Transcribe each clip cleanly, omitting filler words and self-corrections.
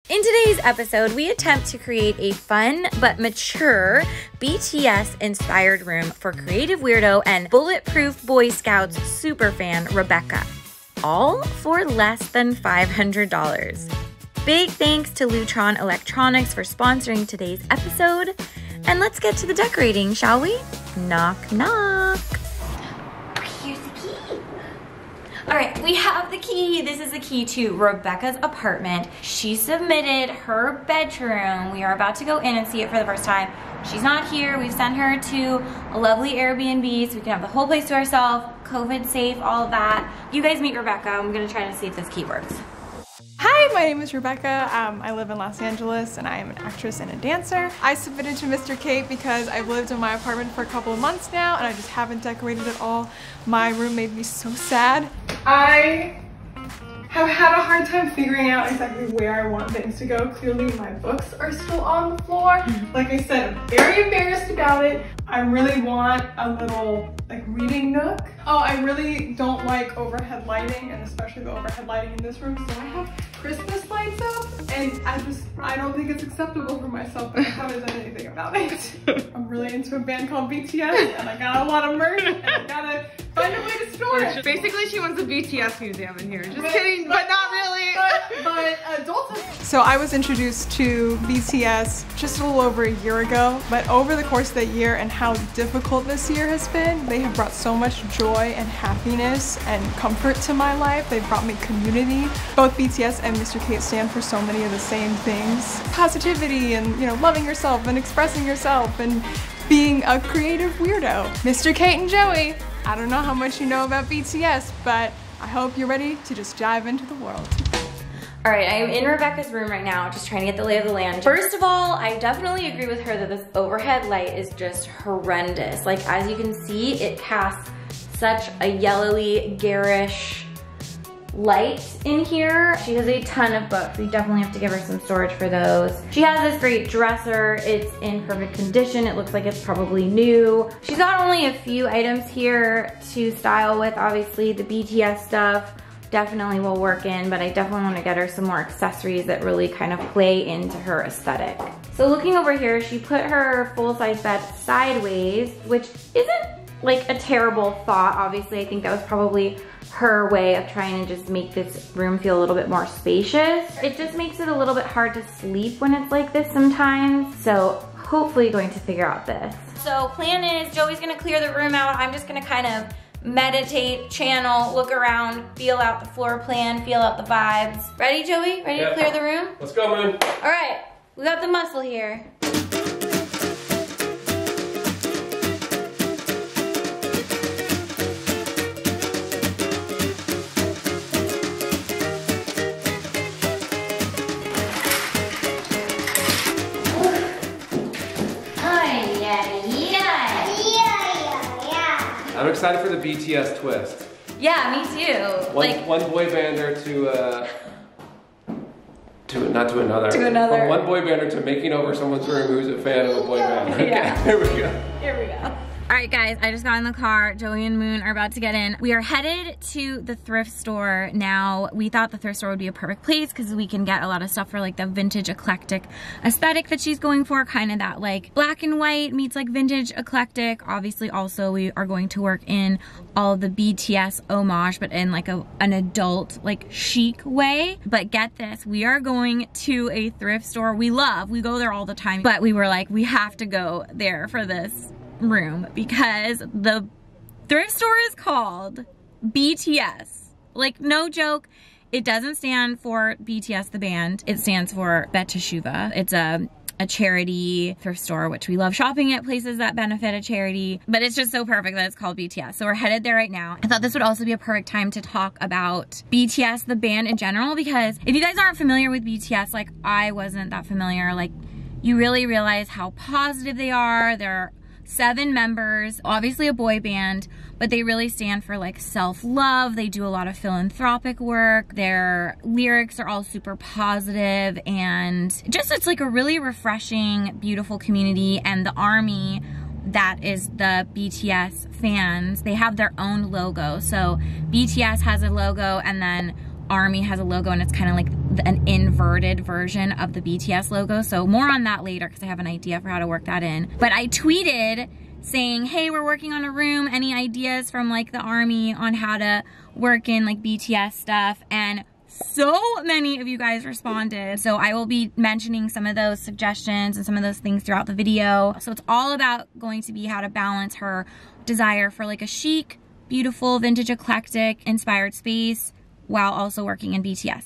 In today's episode, we attempt to create a fun but mature BTS-inspired room for creative weirdo and bulletproof Boy Scouts superfan Rebecca, all for less than $500. Big thanks to Lutron Electronics for sponsoring today's episode, and let's get to the decorating, shall we? Knock, knock. Here's the key. All right, we have the key. This is the key to Rebecca's apartment. She submitted her bedroom. We are about to go in and see it for the first time. She's not here. We've sent her to a lovely Airbnb so we can have the whole place to ourselves, COVID safe, all of that. You guys meet Rebecca. I'm gonna try to see if this key works. Hi, my name is Rebecca. I live in Los Angeles and I am an actress and a dancer. I submitted to Mr. Kate because I've lived in my apartment for a couple of months now and I just haven't decorated at all. My room made me so sad. I have had a hard time figuring out exactly where I want things to go. Clearly my books are still on the floor. Like I said, I'm very embarrassed about it. I really want a little reading nook. Oh, I really don't like overhead lighting, and especially the overhead lighting in this room. So I have Christmas lights up and I don't think it's acceptable for myself, but I haven't done anything about it. I'm really into a band called BTS and I got a lot of merch and I gotta find a way to store it. Basically, she wants a BTS museum in here. Just kidding, but not really. But adults. So I was introduced to BTS just a little over a year ago, but over the course of that year and how difficult this year has been, they have brought so much joy and happiness and comfort to my life. They've brought me community. Both BTS and Mr. Kate stand for so many of the same things. Positivity and, you know, loving yourself and expressing yourself and being a creative weirdo. Mr. Kate and Joey, I don't know how much you know about BTS, but I hope you're ready to just dive into the world. All right, I'm in Rebecca's room right now, just trying to get the lay of the land. First of all, I definitely agree with her that this overhead light is just horrendous. Like, as you can see, it casts such a yellowy, garish light in here. She has a ton of books. We definitely have to give her some storage for those. She has this great dresser. It's in perfect condition. It looks like it's probably new. She's got only a few items here to style with. Obviously, the BTS stuff definitely will work in, but I definitely want to get her some more accessories that really kind of play into her aesthetic. So looking over here, she put her full-size bed sideways, which isn't like a terrible thought. Obviously, I think that was probably her way of trying to just make this room feel a little bit more spacious. It just makes it a little bit hard to sleep when it's like this sometimes. So hopefully going to figure out this. So plan is, Joey's gonna clear the room out. I'm just gonna kind of meditate, channel, look around, feel out the floor plan, feel out the vibes. Ready, Joey? Ready to clear the room? Let's go, man. All right, we got the muscle here. I'm excited for the BTS twist. Yeah, me too. One boy bander not to another. To another. From one boy bander to making over someone's room who's a fan of a boy band. Okay, Yeah. Here we go. Here we go. All right, guys, I just got in the car. Joey and Moon are about to get in. We are headed to the thrift store now. We thought the thrift store would be a perfect place because we can get a lot of stuff for like the vintage eclectic aesthetic that she's going for, kind of that like black and white meets like vintage eclectic. Obviously, also we are going to work in all of the BTS homage, but in like an adult, like chic way. But get this, we are going to a thrift store we love. We go there all the time, but we were like, we have to go there for this room because the thrift store is called BTS. Like, no joke, it doesn't stand for BTS the band. It stands for Bet Teshuva. It's a charity thrift store, which we love shopping at places that benefit a charity, but it's just so perfect that it's called BTS. So we're headed there right now. I thought this would also be a perfect time to talk about BTS, the band in general, because if you guys aren't familiar with BTS, like I wasn't that familiar, like you really realize how positive they are. They're 7 members, obviously a boy band, but they really stand for like self-love. They do a lot of philanthropic work. Their lyrics are all super positive and just, it's like a really refreshing, beautiful community. And the ARMY, that is the BTS fans, they have their own logo. So BTS has a logo and then ARMY has a logo, and it's kind of like an inverted version of the BTS logo. So more on that later because I have an idea for how to work that in. But I tweeted saying, hey, we're working on a room. Any ideas from like the army on how to work in like BTS stuff? And so many of you guys responded. So I will be mentioning some of those suggestions and some of those things throughout the video. So it's all about going to be how to balance her desire for like a chic, beautiful, vintage, eclectic, inspired space while also working in BTS.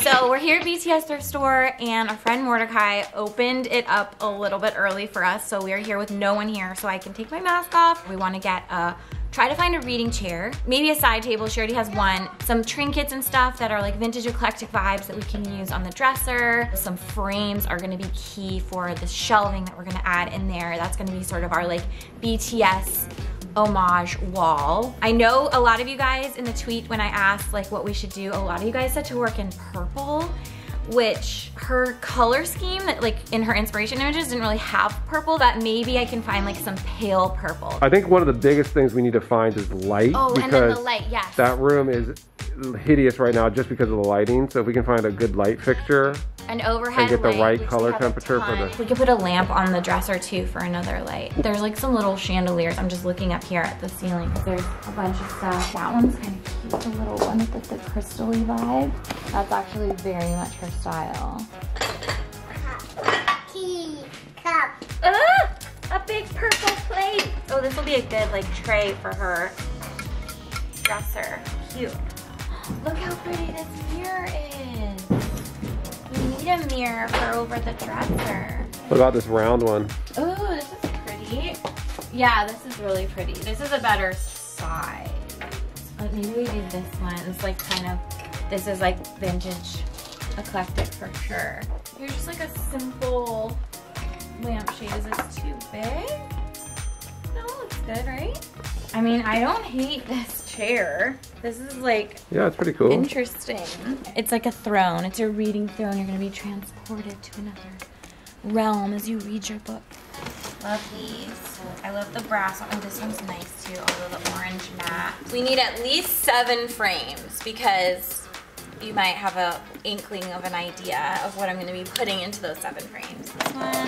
So we're here at BTS Thrift Store and our friend Mordecai opened it up a little bit early for us. So we are here with no one here so I can take my mask off. We want to try to find a reading chair, maybe a side table. She already has one. Some trinkets and stuff that are like vintage eclectic vibes that we can use on the dresser. Some frames are gonna be key for the shelving that we're gonna add in there. That's gonna be sort of our like BTS homage wall. I know a lot of you guys in the tweet when I asked like what we should do, a lot of you guys said to work in purple, which her color scheme, like in her inspiration images, didn't really have purple. That maybe I can find like some pale purple. I think one of the biggest things we need to find is light. Oh, and then the light, yes. That room is hideous right now just because of the lighting. So if we can find a good light fixture, an overhead and get the light, right color temperature for the... We could put a lamp on the dresser too for another light. There's like some little chandeliers. I'm just looking up here at the ceiling. There's a bunch of stuff. That one's kind of cute, the little one with the crystal-y vibe. That's actually very much her style. Cup. A big purple plate. Oh, this will be a good like tray for her dresser. Cute. Look how pretty this mirror is. We need a mirror for over the dresser. What about this round one? Oh, this is pretty. Yeah, this is really pretty. This is a better size. Maybe we do this one. It's like kind of, this is like vintage eclectic for sure. Here's just like a simple lampshade. Is this too big? No, it looks good, right? I mean, I don't hate this chair. This is like, yeah, it's pretty cool. Interesting. It's like a throne. It's a reading throne. You're gonna be transported to another realm as you read your book. Love these. I love the brass one. Oh, this one's nice too, although the orange matte. We need at least 7 frames because you might have a inkling of an idea of what I'm gonna be putting into those 7 frames. This one.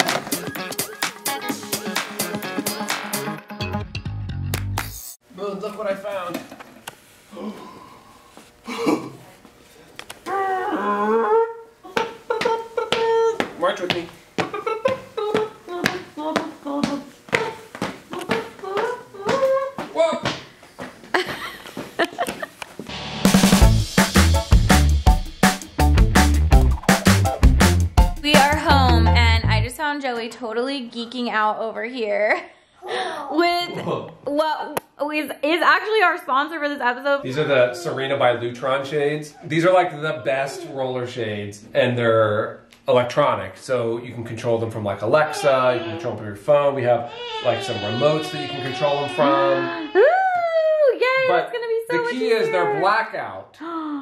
Boom, look what I found. March with me. Whoa! We are home and I just found Joey totally geeking out over here with what is actually our sponsor for this episode. These are the Serena by Lutron shades. These are like the best roller shades and they're electronic. So you can control them from like Alexa, you can control them from your phone. We have like some remotes that you can control them from. Ooh, yay, But that's gonna be so much the key is easier. they're blackout.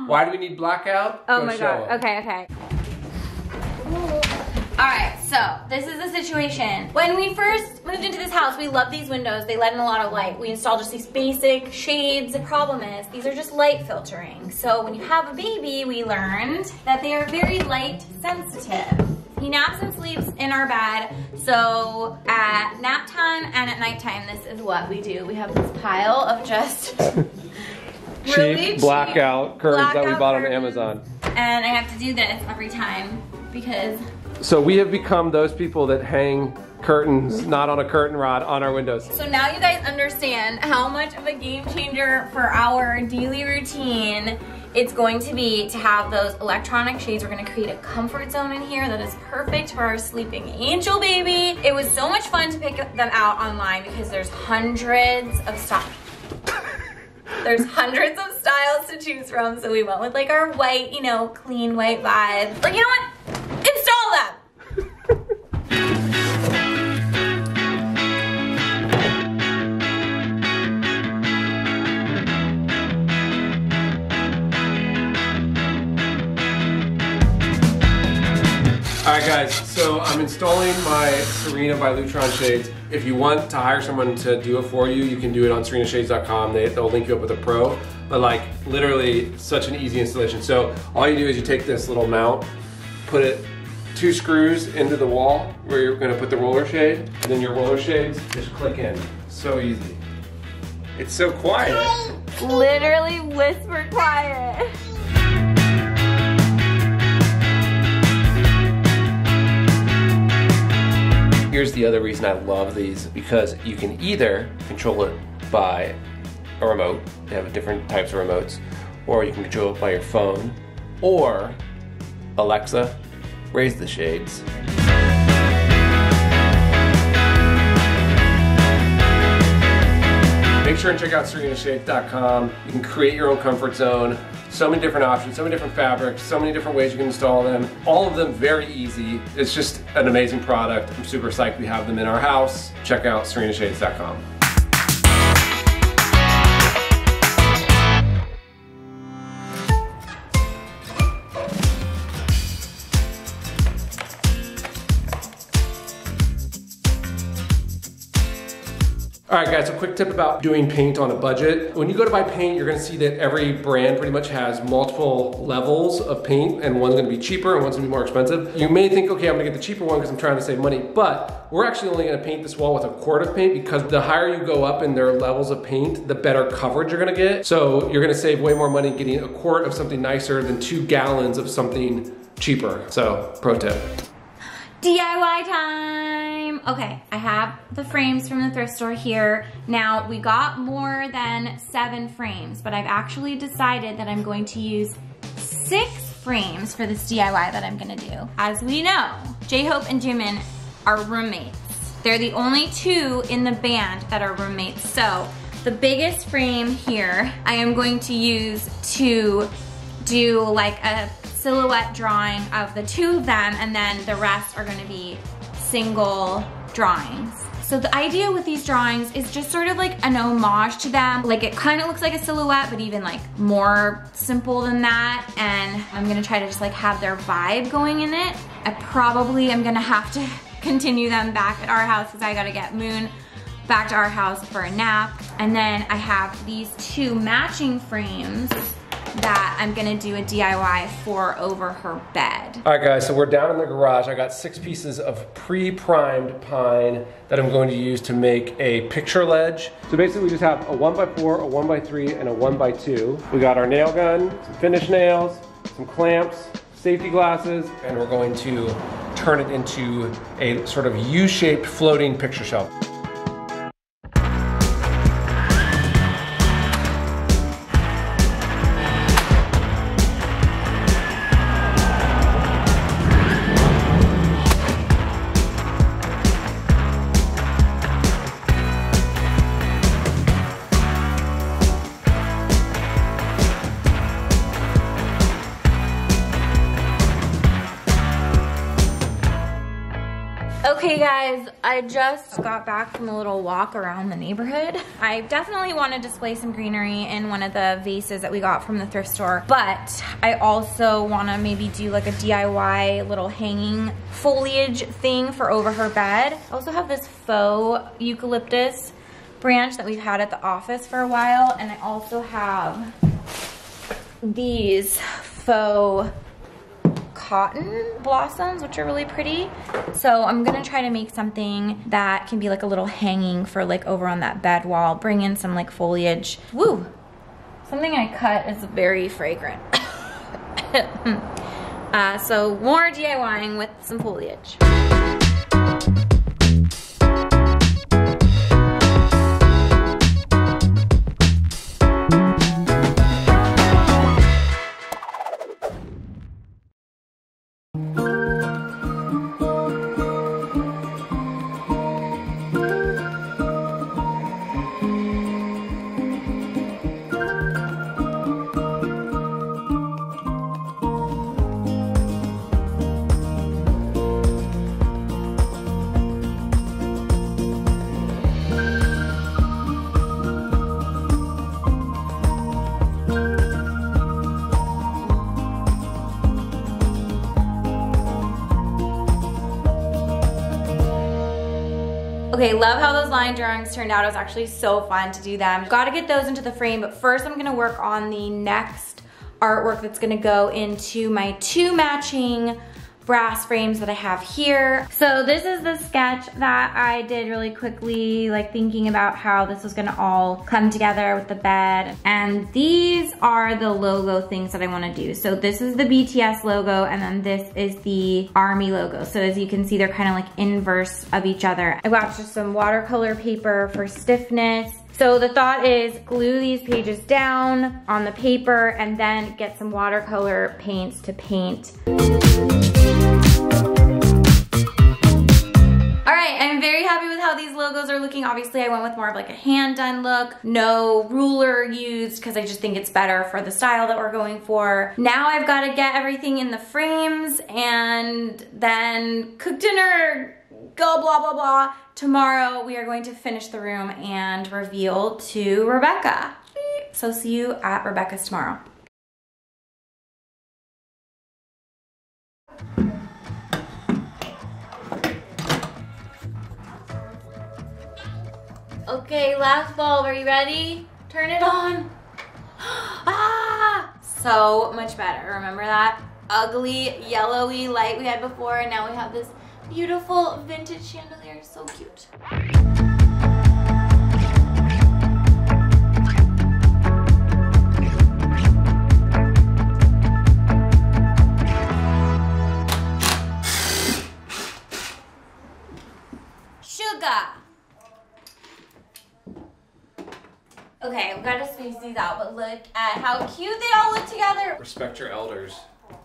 Why do we need blackout? Oh Go my show god, them. okay. Alright, so this is the situation. When we first moved into this house, we loved these windows. They let in a lot of light. We installed just these basic shades. The problem is, these are just light filtering. So when you have a baby, we learned that they are very light sensitive. He naps and sleeps in our bed. So at nap time and at nighttime, this is what we do. We have this pile of just really cheap blackout curtains that we bought on curtains. Amazon. And I have to do this every time because So we have become those people that hang curtains, not on a curtain rod, on our windows. so now you guys understand how much of a game changer for our daily routine it's going to be to have those electronic shades. We're gonna create a comfort zone in here that is perfect for our sleeping angel baby. It was so much fun to pick them out online because there's hundreds of styles. There's hundreds of styles to choose from, so we went with like our white, you know, clean white vibes. Like, you know what? Install them! Alright guys, so I'm installing my Serena by Lutron shades. If you want to hire someone to do it for you, you can do it on serenashades.com. They'll link you up with a pro. But like, literally such an easy installation. So all you do is you take this little mount, put it 2 screws into the wall where you're gonna put the roller shade, and then your roller shades just click in. So easy. It's so quiet. Literally whisper quiet. Here's the other reason I love these, because you can either control it by a remote, they have different types of remotes, or you can control it by your phone, or Alexa, raise the shades. Make sure and check out serenashades.com. You can create your own comfort zone. So many different options, so many different fabrics, so many different ways you can install them. All of them very easy. It's just an amazing product. I'm super psyched we have them in our house. Check out serenashades.com. All right guys, a quick tip about doing paint on a budget. When you go to buy paint, you're gonna see that every brand pretty much has multiple levels of paint, and one's gonna be cheaper and one's gonna be more expensive. You may think, okay, I'm gonna get the cheaper one because I'm trying to save money, but we're actually only gonna paint this wall with a quart of paint, because the higher you go up in their levels of paint, the better coverage you're gonna get. So you're gonna save way more money getting a quart of something nicer than 2 gallons of something cheaper. So, pro tip. DIY time! Okay, I have the frames from the thrift store here. Now, we got more than 7 frames, but I've actually decided that I'm going to use 6 frames for this DIY that I'm gonna do. As we know, J-Hope and Jimin are roommates. They're the only 2 in the band that are roommates. So, the biggest frame here, I am going to use to do like a silhouette drawing of the 2 of them, and then the rest are gonna be single drawings. So the idea with these drawings is just sort of like an homage to them. Like, it kind of looks like a silhouette, but even like more simple than that. And I'm gonna try to just like have their vibe going in it. I probably am gonna have to continue them back at our house because I gotta get Moon back to our house for a nap. And then I have these 2 matching frames that I'm gonna do a DIY for over her bed. All right guys, so we're down in the garage. I got 6 pieces of pre-primed pine that I'm going to use to make a picture ledge. So basically we just have a 1x4, a 1x3, and a 1x2. We got our nail gun, some finish nails, some clamps, safety glasses, and we're going to turn it into a sort of U-shaped floating picture shelf. Okay guys, I just got back from a little walk around the neighborhood. I definitely want to display some greenery in one of the vases that we got from the thrift store, but I also want to maybe do like a DIY little hanging foliage thing for over her bed. I also have this faux eucalyptus branch that we've had at the office for a while, and I also have these faux cotton blossoms, which are really pretty. So I'm gonna try to make something that can be like a little hanging for like over on that bed wall, bring in some like foliage. Woo! Something I cut is very fragrant. So more DIYing with some foliage. Okay, love how those line drawings turned out. It was actually so fun to do them. Gotta get those into the frame, but first I'm gonna work on the next artwork that's gonna go into my 2 matching brass frames that I have here. So this is the sketch that I did really quickly, like thinking about how this was gonna all come together with the bed. And these are the logo things that I wanna do. So this is the BTS logo, and then this is the Army logo. So as you can see, they're kind of like inverse of each other. I got just some watercolor paper for stiffness. So the thought is glue these pages down on the paper and then get some watercolor paints to paint. All right, I'm very happy with how these logos are looking. Obviously, I went with more of like a hand-done look. No ruler used because I just think it's better for the style that we're going for. Now I've got to get everything in the frames and then cook dinner, go blah, blah, blah. Tomorrow, we are going to finish the room and reveal to Rebecca. So see you at Rebecca's tomorrow. Okay, last bulb, are you ready? Turn it on. Ah! So much better, remember that ugly, yellowy light we had before, and now we have this beautiful vintage chandelier, so cute. Sugar. Okay, we've got to space these out, but look at how cute they all look together. Respect your elders.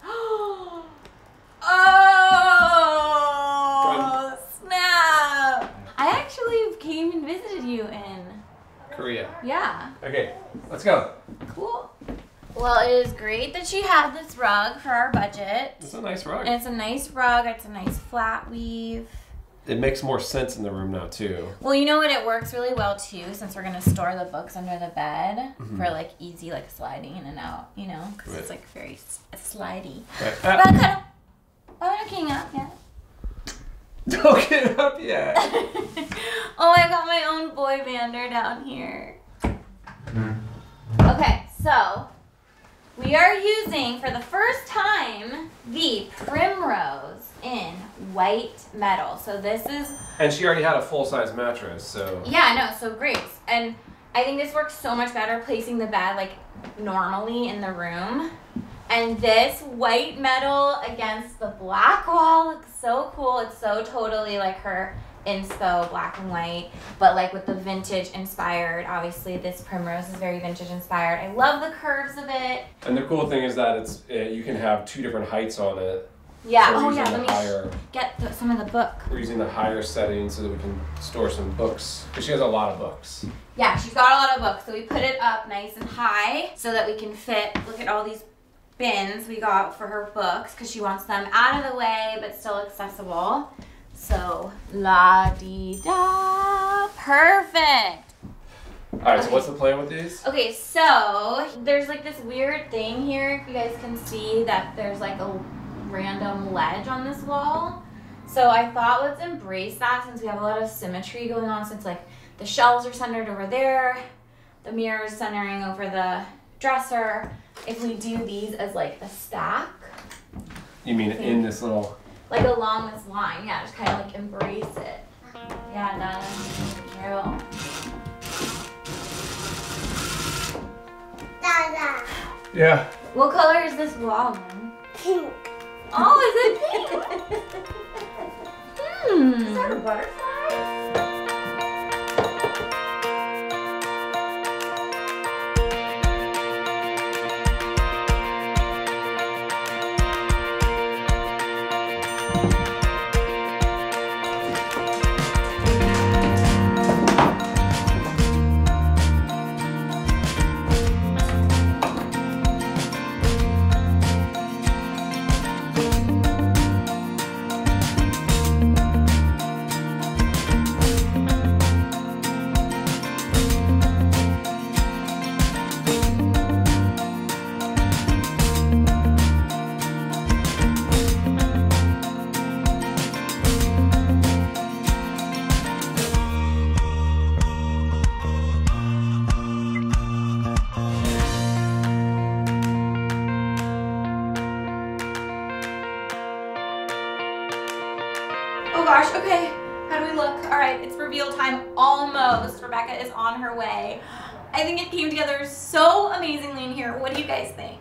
Oh, snap. I actually came and visited you in Korea. Yeah. Okay, let's go. Cool. Well, it is great that she had this rug for our budget. It's a nice rug. And it's a nice rug. It's a nice flat weave. It makes more sense in the room now too. Well, you know what? It works really well too, since we're gonna store the books under the bed for like easy like sliding in and out, you know, because it's like very slidey. Right. But I'm not getting up yet. Don't get up yet. Oh, I got my own boy bander down here. Okay, so we are using for the first time the Primrose in white metal. So this is... And she already had a full-size mattress, so... Yeah, no, so great. And I think this works so much better placing the bed like normally in the room. And this white metal against the black wall looks so cool. It's so totally like her inspo, black and white, but like with the vintage inspired. Obviously this Primrose is very vintage inspired. I love the curves of it. And the cool thing is that it's you can have 2 different heights on it. Yeah, So oh yeah, let me get some of the book. We're using the higher setting so that we can store some books. Because she has a lot of books. Yeah, she's got a lot of books. So we put it up nice and high so that we can fit, look at all these bins we got for her books because she wants them out of the way but still accessible. So, la-dee-da, perfect. All right, so what's the plan with these? Okay, so there's like this weird thing here. If you guys can see that there's like a random ledge on this wall. So I thought let's embrace that since we have a lot of symmetry going on, since like the shelves are centered over there, the mirror is centering over the dresser. If we do these as like a stack. You mean in this little... Like along this line, yeah, just kind of like embrace it. Yeah, done. Yeah. What color is this wall, man? Pink. Oh, is it pink? Is that a butterfly? gosh, okay. How do we look? All right, it's reveal time almost. Rebecca is on her way. I think it came together so amazingly in here. What do you guys think?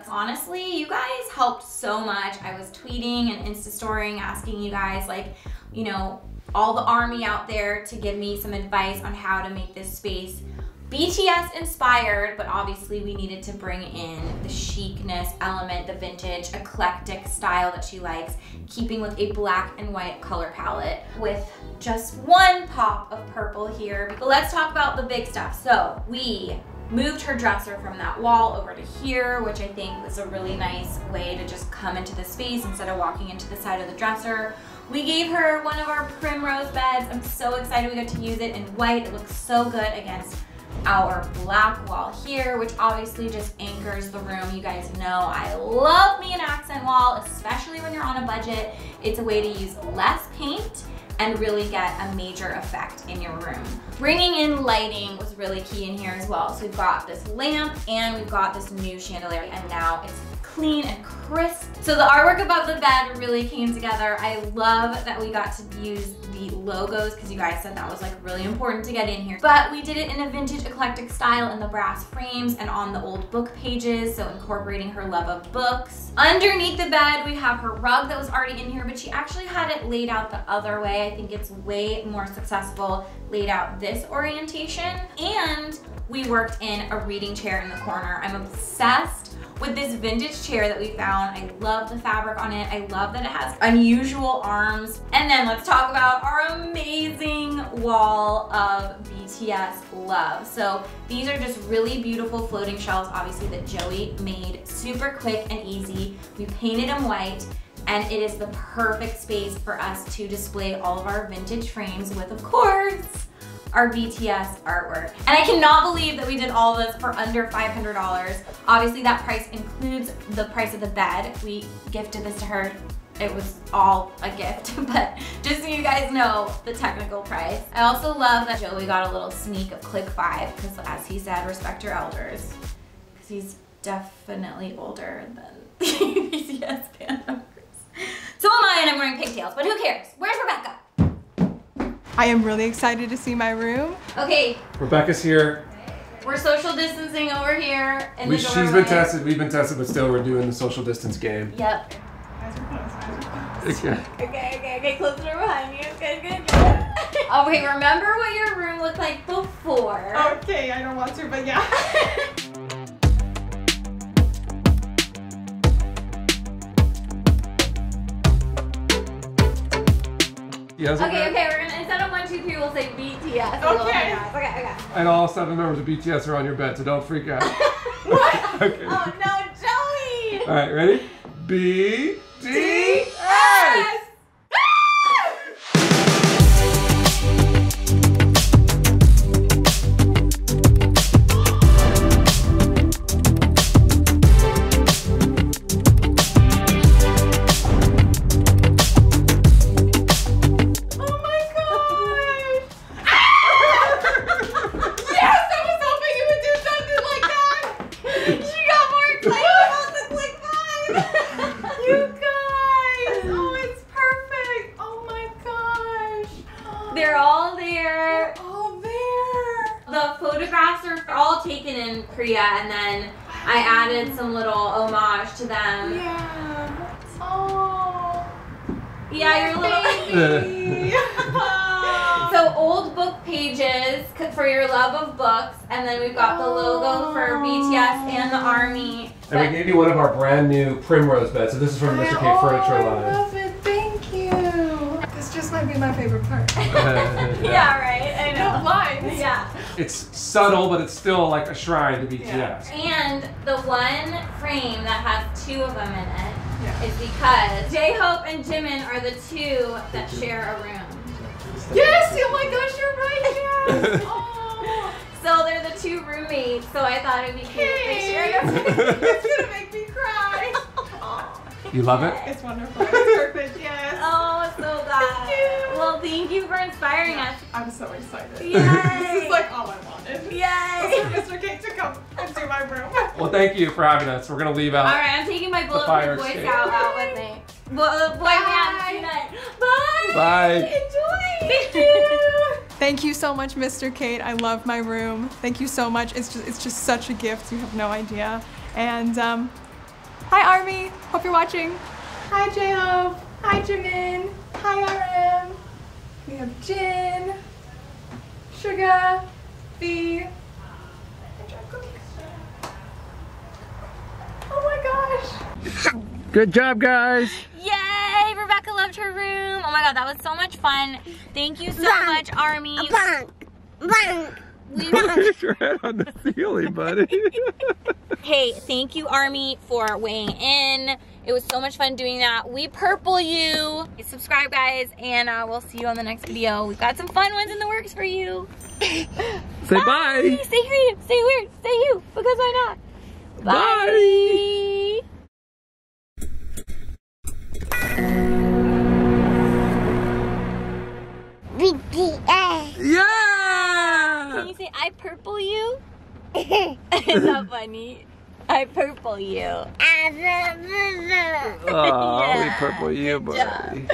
Honestly, you guys helped so much. I was tweeting and Insta-storying, asking you guys, like, you know, all the army out there to give me some advice on how to make this space BTS inspired, but obviously we needed to bring in the chicness element, the vintage, eclectic style that she likes, keeping with a black and white color palette with just one pop of purple here. But let's talk about the big stuff. So we moved her dresser from that wall over to here, which I think was a really nice way to just come into the space instead of walking into the side of the dresser. We gave her one of our primrose beds. I'm so excited we got to use it in white. It looks so good against our black wall here, which obviously just anchors the room. You guys know I love me an accent wall, especially when you're on a budget. It's a way to use less paint and really get a major effect in your room. Bringing in lighting was really key in here as well. So we've got this lamp and we've got this new chandelier, and now it's clean and crisp. So the artwork above the bed really came together. I love that we got to use the logos because you guys said that was like really important to get in here. But we did it in a vintage eclectic style in the brass frames and on the old book pages, so incorporating her love of books. Underneath the bed, we have her rug that was already in here, but she actually had it laid out the other way. I think it's way more successful laid out this orientation. And we worked in a reading chair in the corner. I'm obsessed with this vintage chair that we found. I love the fabric on it. I love that it has unusual arms. And then let's talk about our amazing wall of BTS love. So these are just really beautiful floating shelves, obviously, that Joey made super quick and easy. We painted them white, and it is the perfect space for us to display all of our vintage frames with, of course, our BTS artwork. And I cannot believe that we did all this for under $500. Obviously that price includes the price of the bed. We gifted this to her. It was all a gift, but just so you guys know the technical price. I also love that Joey got a little sneak of Click 5 because, as he said, respect your elders, because he's definitely older than the BTS band members. So am I, and I'm wearing pigtails, but who cares? Where's Rebecca? I am really excited to see my room. Okay. Rebecca's here. We're social distancing over here in the doorway. She's been tested, we've been tested, but still we're doing the social distance game. Yep. Okay. Okay, close the door behind you. Good. Okay, remember what your room looked like before. Okay, I don't want to, but yeah. Yes, okay, we're gonna, instead of 1, 2, 3, we'll say BTS. Okay. And all 7 members of BTS are on your bed, so don't freak out. What? Okay. Oh no, Joey! All right, ready? BTS! photographs are all taken in Korea, and then I added some little homage to them. Yeah. Oh. Yeah, your little. So old book pages for your love of books, and then we've got the logo for BTS and the Army. And we gave you one of our brand new primrose beds. So this is from the Mr. K Furniture line. I love it. Thank you. This just might be my favorite part. Yeah, right. I know. No blinds. Yeah. It's subtle, but it's still like a shrine to BTS. And the one frame that has two of them in it is because J-Hope and Jimin are the two that share a room. Yes! Oh my gosh, you're right. Yes. Oh. So they're the two roommates. So I thought it'd be cute if they shared a room. It's gonna make me cry. You love it? It's wonderful. It's perfect. Yes. Oh, so glad. Thank you. Well, thank you for inspiring us. I'm so excited. Yay. This is like all I wanted. Yay. For Mr. K to come and do my room. Well, thank you for having us. We're gonna leave out. All right, I'm taking my fire Bulletproof Boy escape. Scout out with me. Boy band tonight. Bye. Bye. Enjoy. Thank you. Thank you so much, Mr. Kate. I love my room. Thank you so much. It's just such a gift. You have no idea. And hi, Army. Hope you're watching. Hi, J-Hope. Hi, Jimin. Hi, RM. We have Jin, Sugar, V, and cookies. Oh my gosh. Good job, guys. Yay! Rebecca loved her room. Oh my god, that was so much fun. Thank you so much, Army. Hit your head on the ceiling, buddy. Hey, thank you, Army, for weighing in. It was so much fun doing that. We purple you. Subscribe, guys, and we'll see you on the next video. We've got some fun ones in the works for you. Say bye. Stay creative, stay weird, stay you, because why not? Bye. BTS. Yeah! Can you say, I purple you? Is that funny? I purple you. Oh, we purple you, buddy.